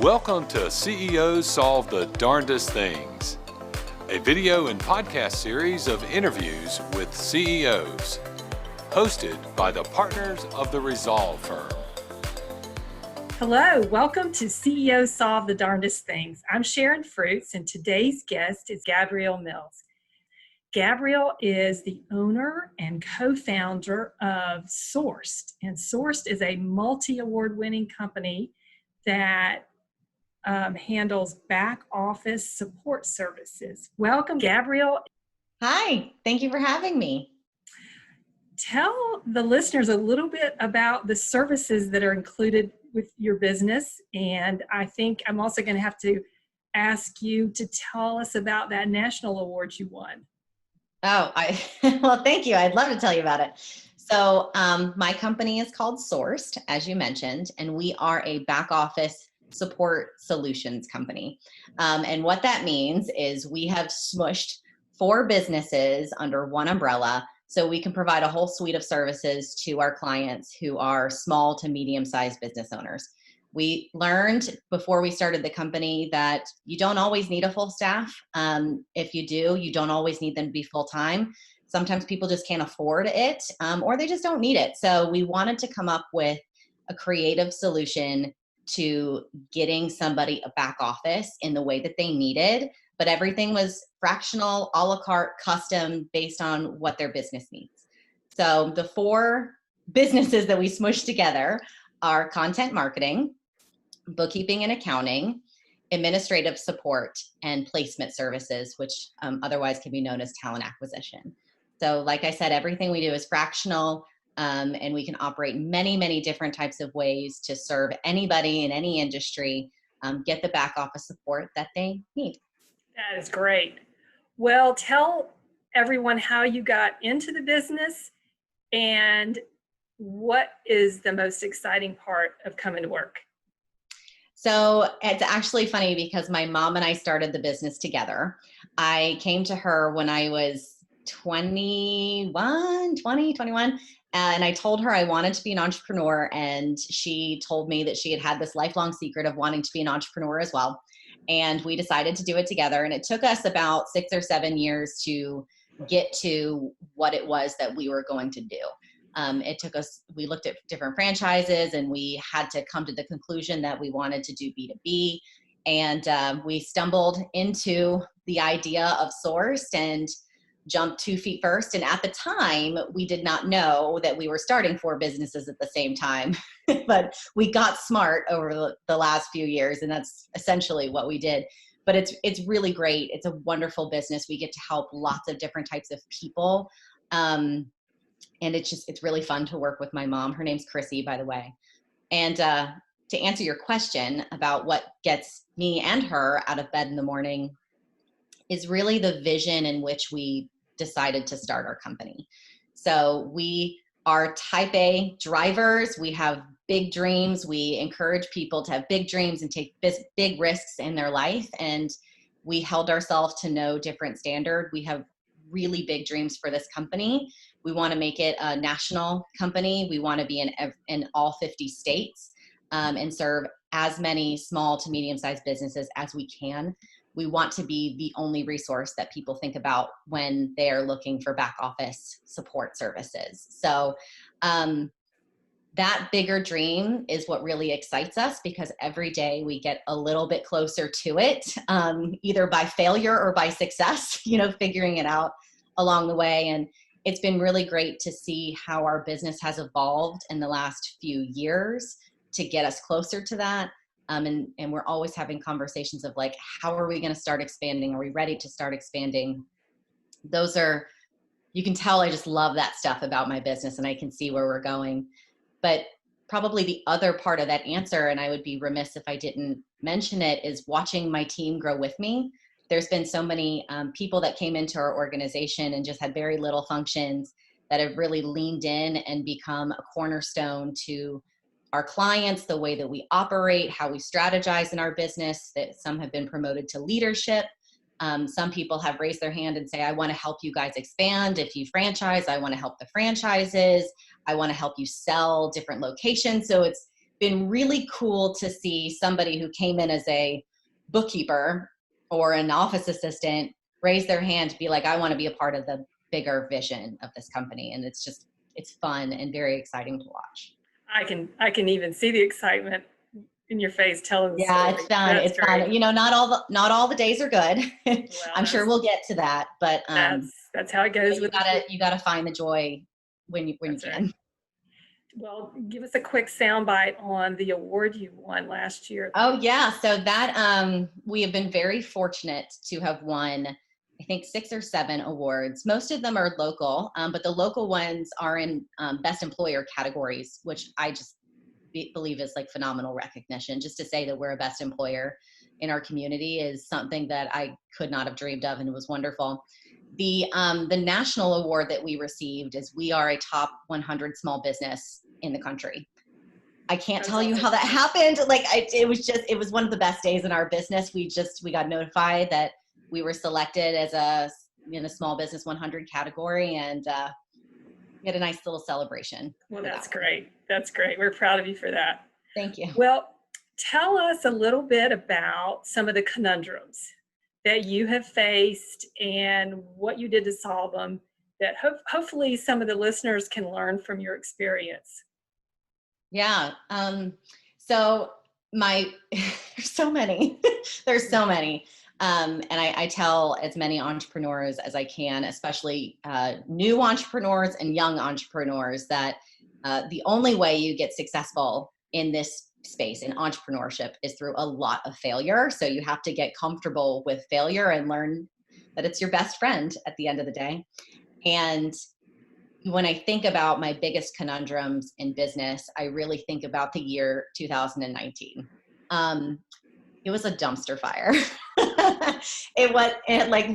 Welcome to CEOs Solve the Darndest Things, a video and podcast series of interviews with CEOs, hosted by the partners of the Resolve firm. Hello, welcome to CEOs Solve the Darndest Things. I'm Sharon Fruits, and today's guest is Gabrielle Mills. Gabrielle is the owner and co-founder of Sourced, and Sourced is a multi-award winning company that handles back office support services. Welcome, Gabrielle. Hi, thank you for having me. Tell the listeners a little bit about the services that are included with your business. And I think I'm also going to have to ask you to tell us about that national award you won. Well, thank you. I'd love to tell you about it. So my company is called Sourced, as you mentioned, and we are a back office support solutions company. And what that means is we have smushed 4 businesses under one umbrella so we can provide a whole suite of services to our clients who are small to medium-sized business owners. We learned before we started the company that you don't always need a full staff. If you do, you don't always need them to be full-time. Sometimes people just can't afford it or they just don't need it. So we wanted to come up with a creative solution to getting somebody a back office in the way that they needed, but everything was fractional, a la carte, custom, based on what their business needs. So the 4 businesses that we smushed together are content marketing, bookkeeping and accounting, administrative support, and placement services, which otherwise can be known as talent acquisition. So like I said, everything we do is fractional, and we can operate many different types of ways to serve anybody in any industry, get the back office support that they need. That is great. Well, tell everyone how you got into the business and what is the most exciting part of coming to work. So it's actually funny because my mom and I started the business together. I came to her when I was 21, and I told her I wanted to be an entrepreneur, and she told me that she had this lifelong secret of wanting to be an entrepreneur as well. And we decided to do it together, and it took us about 6 or 7 years to get to what it was that we were going to do. We looked at different franchises, and we had to come to the conclusion that we wanted to do B2B. And we stumbled into the idea of Sourced and jumped 2 feet first. And at the time, we did not know that we were starting 4 businesses at the same time, but we got smart over the last few years, and that's essentially what we did. But it's really great. It's a wonderful business. We get to help lots of different types of people. And it's really fun to work with my mom. Her name's Chrissy, by the way. And to answer your question about what gets me and her out of bed in the morning is really the vision in which we decided to start our company. So we are type A drivers. We have big dreams. We encourage people to have big dreams and take big risks in their life. And we held ourselves to no different standard. We have really big dreams for this company. We want to make it a national company. We want to be in all 50 states and serve as many small to medium-sized businesses as we can. We want to be the only resource that people think about when they're looking for back office support services. So that bigger dream is what really excites us, because every day we get a little bit closer to it, either by failure or by success, figuring it out along the way. And it's been really great to see how our business has evolved in the last few years to get us closer to that. And we're always having conversations of like, how are we going to start expanding? Are we ready to start expanding? You can tell I just love that stuff about my business, and I can see where we're going. But probably the other part of that answer, and I would be remiss if I didn't mention it, is watching my team grow with me. There's been so many people that came into our organization and just had very little functions that have really leaned in and become a cornerstone to our clients, the way that we operate, how we strategize in our business. That some have been promoted to leadership. Some people have raised their hand and say, I want to help you guys expand. If you franchise, I want to help the franchises. I want to help you sell different locations. So been really cool to see somebody who came in as a bookkeeper or an office assistant raise their hand to be like, I want to be a part of the bigger vision of this company. And it's fun and very exciting to watch. I can even see the excitement in your face telling the Yeah, story. it's fun. That's It's great. fun. Not all the days are good. Well, I'm sure we'll get to that, but that's how it goes with you gotta find the joy when you That's can. right. Well, give us a quick soundbite on the award you won last year. Oh yeah, so that we have been very fortunate to have won, I think 6 or 7 awards. Most of them are local, but the local ones are in best employer categories, which I just believe is like phenomenal recognition. Just to say that we're a best employer in our community is something that I could not have dreamed of, and it was wonderful. The national award that we received is we are a top 100 small business in the country. I can't tell you how that happened. It was one of the best days in our business. We got notified that we were selected as in a small business 100 category, and we had a nice little celebration. Well, that's great. That's great. We're proud of you for that. Thank you. Well, tell us a little bit about some of the conundrums that you have faced and what you did to solve them, that hopefully some of the listeners can learn from your experience. Yeah. So there's so many. There's so many. And I tell as many entrepreneurs as I can, especially new entrepreneurs and young entrepreneurs, that the only way you get successful in this space in entrepreneurship is through a lot of failure. So you have to get comfortable with failure and learn that it's your best friend at the end of the day. And when I think about my biggest conundrums in business, I really think about the year 2019. It was a dumpster fire.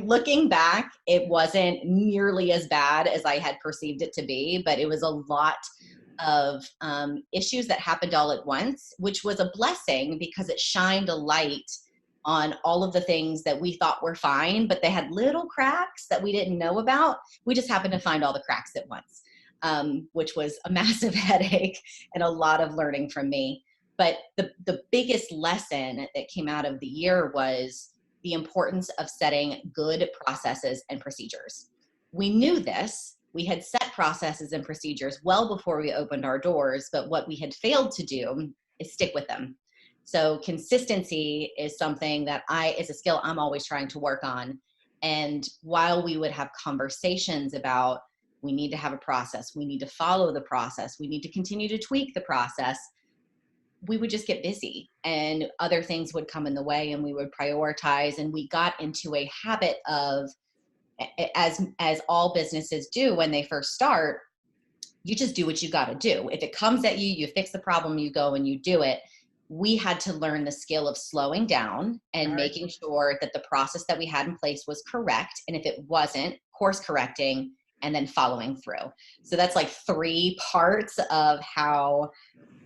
Looking back, it wasn't nearly as bad as I had perceived it to be, but it was a lot of issues that happened all at once, which was a blessing because it shined a light on all of the things that we thought were fine, but they had little cracks that we didn't know about. We just happened to find all the cracks at once, which was a massive headache and a lot of learning from me. But the biggest lesson that came out of the year was the importance of setting good processes and procedures. We knew this. We had set processes and procedures well before we opened our doors, but what we had failed to do is stick with them. So consistency is something that it's a skill I'm always trying to work on. And while we would have conversations about, we need to have a process, we need to follow the process, we need to continue to tweak the process, we would just get busy and other things would come in the way and we would prioritize. And we got into a habit of, as all businesses do when they first start, you just do what you got to do. If it comes at you, you fix the problem, you go and you do it. We had to learn the skill of slowing down and making sure that the process that we had in place was correct. And if it wasn't, course correcting and then following through. So that's like 3 parts of how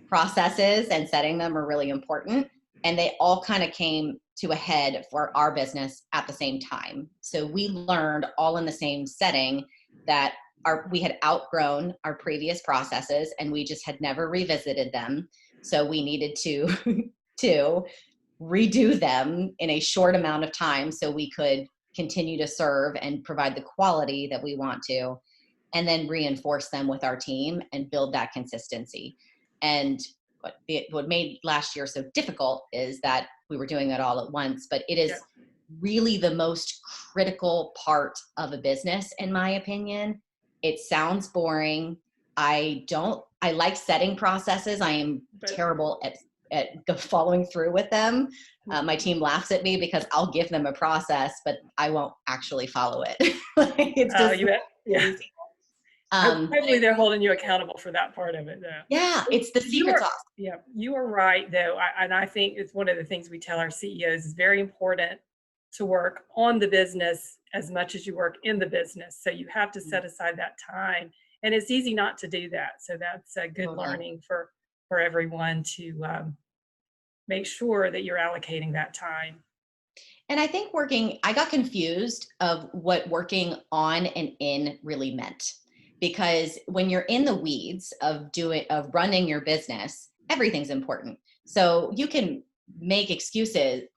processes and setting them are really important. And they all kind of came to a head for our business at the same time. So we learned all in the same setting that we had outgrown our previous processes and we just had never revisited them. So we needed to redo them in a short amount of time so we could continue to serve and provide the quality that we want to, and then reinforce them with our team and build that consistency. And what made last year so difficult is that we were doing that all at once, but it is really the most critical part of a business, in my opinion. It sounds boring. I like setting processes. I am terrible at following through with them. My team laughs at me because I'll give them a process, but I won't actually follow it. It's just, you bet. Hopefully they're holding you accountable for that part of it, though. Yeah, it's the secret sauce. Yeah, you are right, though. And I think it's one of the things we tell our CEOs is very important to work on the business as much as you work in the business. So you have to set aside that time. And it's easy not to do that. So that's a good learning for everyone to make sure that you're allocating that time. And I think I got confused of what working on and in really meant. Because when you're in the weeds of running your business, everything's important. So you can make excuses,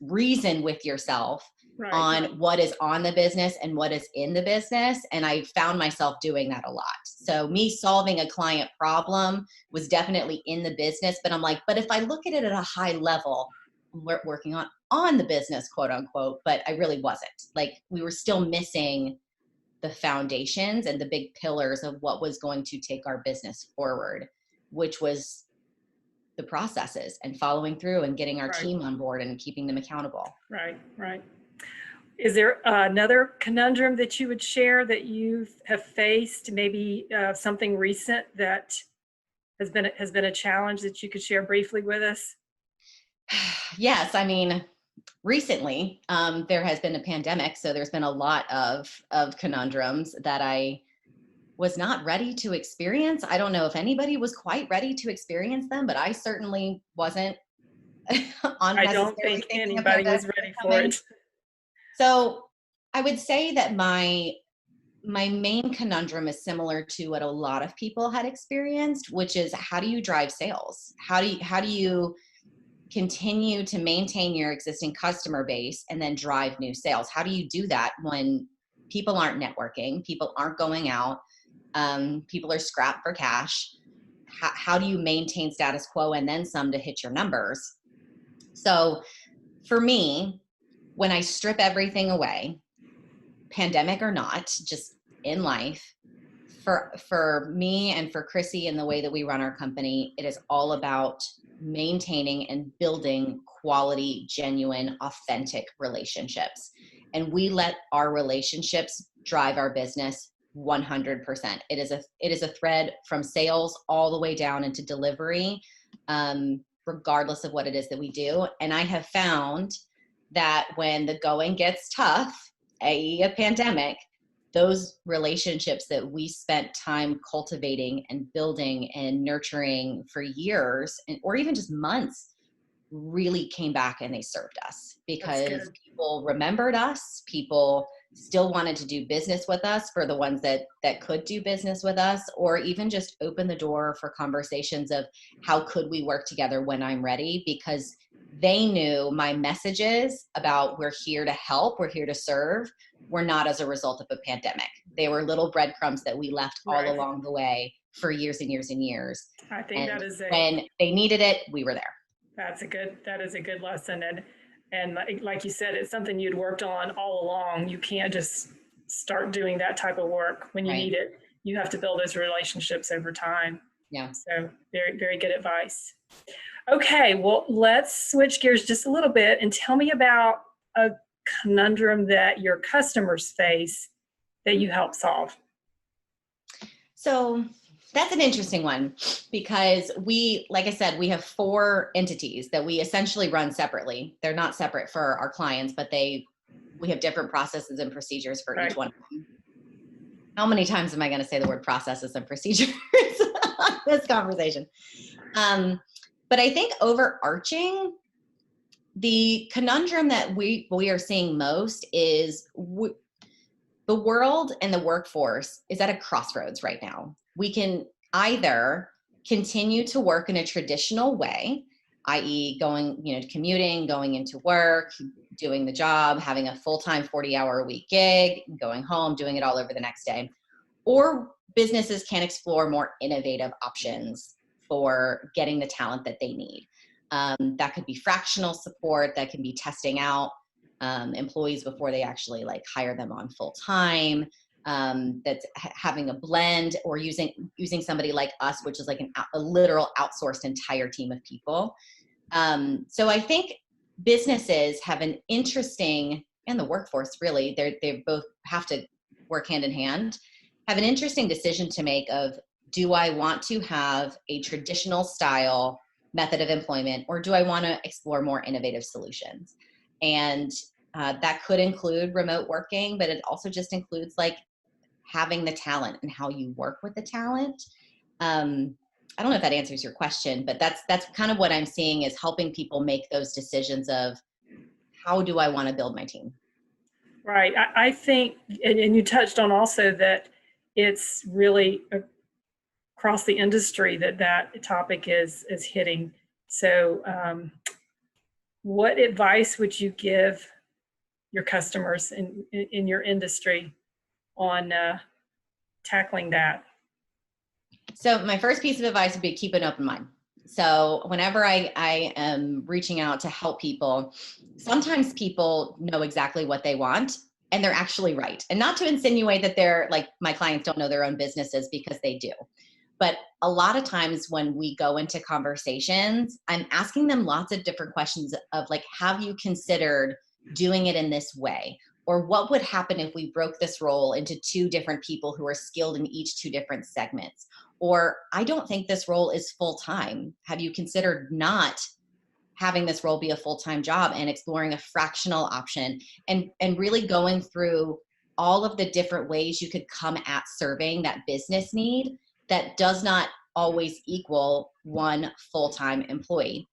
reason with yourself Right. on what is on the business and what is in the business. And I found myself doing that a lot. So me solving a client problem was definitely in the business, but I'm like, but if I look at it at a high level, we're working on the business, quote unquote, but I really wasn't. Like, we were still missing the foundations and the big pillars of what was going to take our business forward, which was the processes and following through and getting our Right. team on board and keeping them accountable. Right. Is there another conundrum that you would share that you have faced, maybe something recent that has been a challenge that you could share briefly with us? Yes, I mean, recently there has been a pandemic, so there's been a lot of conundrums that I was not ready to experience. I don't know if anybody was quite ready to experience them, but I certainly wasn't on I don't necessarily think thinking a anybody pandemic was was ready for coming. it. So I would say that my main conundrum is similar to what a lot of people had experienced, which is, how do you drive sales? How do you continue to maintain your existing customer base and then drive new sales? How do you do that when people aren't networking, people aren't going out, people are strapped for cash? How do you maintain status quo and then some to hit your numbers? So for me, when I strip everything away, pandemic or not, just in life, for me and for Chrissy and the way that we run our company, it is all about maintaining and building quality, genuine, authentic relationships. And we let our relationships drive our business 100%. It is a thread from sales all the way down into delivery, regardless of what it is that we do. And I have found that when the going gets tough, i.e. a pandemic, those relationships that we spent time cultivating and building and nurturing for years, or even just months, really came back and they served us, because people remembered us. People still wanted to do business with us, for the ones that could do business with us, or even just open the door for conversations of how could we work together when I'm ready, because they knew my messages about we're here to help, we're here to serve, were not as a result of a pandemic. They were little breadcrumbs that we left all along the way for years and years and years. I think and that is when they needed it, we were there. that is a good lesson. And like you said, it's something you'd worked on all along. You can't just start doing that type of work when you Right. need it. You have to build those relationships over time. Yeah. So very, very good advice. Okay, well, let's switch gears just a little bit and tell me about a conundrum that your customers face that you help solve. So that's an interesting one, because like I said, we have 4 entities that we essentially run separately. They're not separate for our clients, but we have different processes and procedures for each one of them. How many times am I going to say the word processes and procedures on this conversation? But I think overarching, the conundrum that we are seeing most is the world and the workforce is at a crossroads right now. We can either continue to work in a traditional way, i.e. commuting, going into work, doing the job, having a full-time 40-hour-a-week gig, going home, doing it all over the next day. Or businesses can explore more innovative options for getting the talent that they need. That could be fractional support, that can be testing out employees before they actually hire them on full time. That's having a blend, or using somebody like us, which is like a literal outsourced entire team of people. So I think businesses have an interesting, and the workforce really, they both have to work hand in hand, have an interesting decision to make of, do I want to have a traditional style method of employment, or do I want to explore more innovative solutions? And that could include remote working, but it also just includes having the talent and how you work with the talent. I don't know if that answers your question, but that's kind of what I'm seeing, is helping people make those decisions of, how do I want to build my team? Right. I think, and you touched on also that it's really across the industry that topic is hitting. So what advice would you give your customers in your industry on tackling that? So my first piece of advice would be keep an open mind. So whenever I am reaching out to help people, sometimes people know exactly what they want and they're actually right. And not to insinuate that they're like, my clients don't know their own businesses, because they do. But a lot of times when we go into conversations, I'm asking them lots of different questions of like, have you considered doing it in this way? Or what would happen if we broke this role into two different people who are skilled in each two different segments? Or I don't think this role is full-time. Have you considered not having this role be a full-time job and exploring a fractional option, and really going through all of the different ways you could come at serving that business need that does not always equal one full-time employee?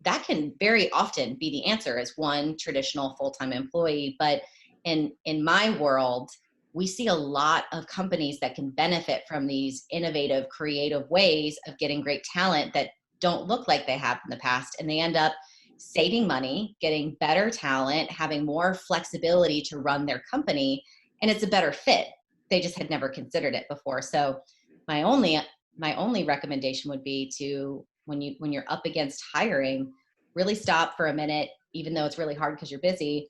That can very often be the answer, as one traditional full-time employee. But in my world, we see a lot of companies that can benefit from these innovative, creative ways of getting great talent that don't look like they have in the past. And they end up saving money, getting better talent, having more flexibility to run their company. And it's a better fit. They just had never considered it before. So my only recommendation would be to, when you're up against hiring, really stop for a minute, even though it's really hard because you're busy,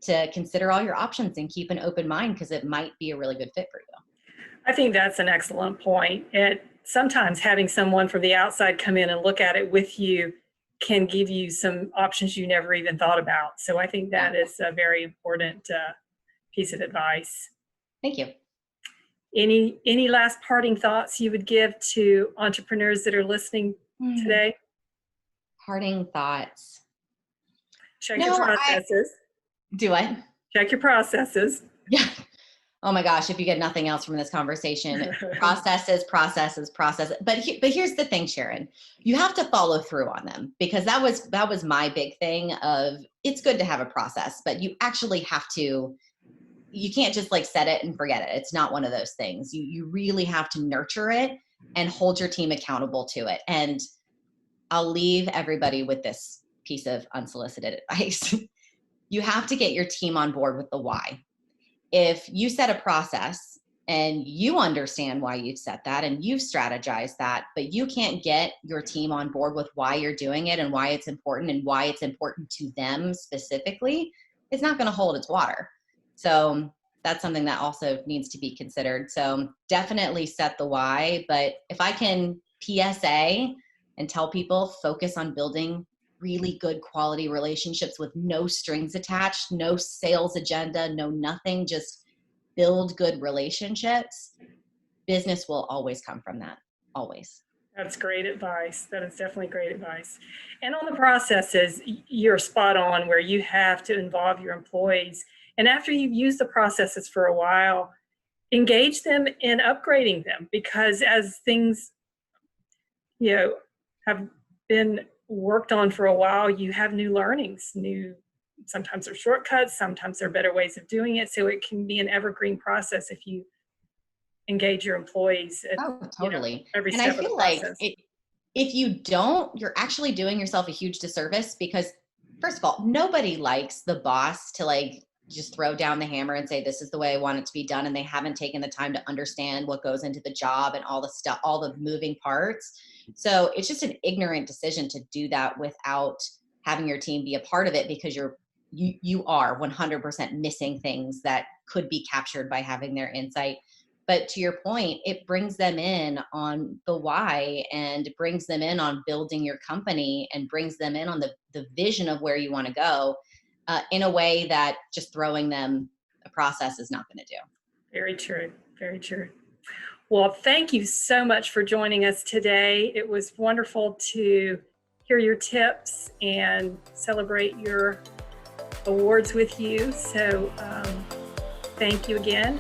to consider all your options and keep an open mind, because it might be a really good fit for you. I think that's an excellent point. And sometimes having someone from the outside come in and look at it with you can give you some options you never even thought about. So I think that is a very important piece of advice. Thank you. Any last parting thoughts you would give to entrepreneurs that are listening today? Parting thoughts. Check your processes. Do I? Check your processes. Yeah. Oh my gosh, if you get nothing else from this conversation, processes. But here's the thing, Sharon, you have to follow through on them, because that was my big thing of, it's good to have a process, but you actually have to, you can't just like set it and forget it. It's not one of those things. You really have to nurture it and hold your team accountable to it. And I'll leave everybody with this piece of unsolicited advice. You have to get your team on board with the why. If you set a process and you understand why you've set that and you've strategized that, but you can't get your team on board with why you're doing it and why it's important and why it's important to them specifically, it's not going to hold its water. So that's something that also needs to be considered. So definitely set the why. But if I can PSA and tell people, focus on building really good quality relationships with no strings attached, no sales agenda, no nothing, just build good relationships. Business will always come from that, always. That's great advice. That is definitely great advice. And on the processes, you're spot on, where you have to involve your employees. And after you've used the processes for a while, engage them in upgrading them, because as things, have been worked on for a while, you have new learnings, sometimes they're shortcuts, sometimes they're better ways of doing it. So it can be an evergreen process if you engage your employees at, totally. every and step I feel of the process. like if you don't, you're actually doing yourself a huge disservice, because first of all, nobody likes the boss to like just throw down the hammer and say, this is the way I want it to be done. And they haven't taken the time to understand what goes into the job and all the stuff, all the moving parts. So it's just an ignorant decision to do that without having your team be a part of it, because you are 100% missing things that could be captured by having their insight. But to your point, it brings them in on the why, and brings them in on building your company, and brings them in on the vision of where you want to go, in a way that just throwing them a process is not going to do. Very true. Very true. Well, thank you so much for joining us today. It was wonderful to hear your tips and celebrate your awards with you. So thank you again.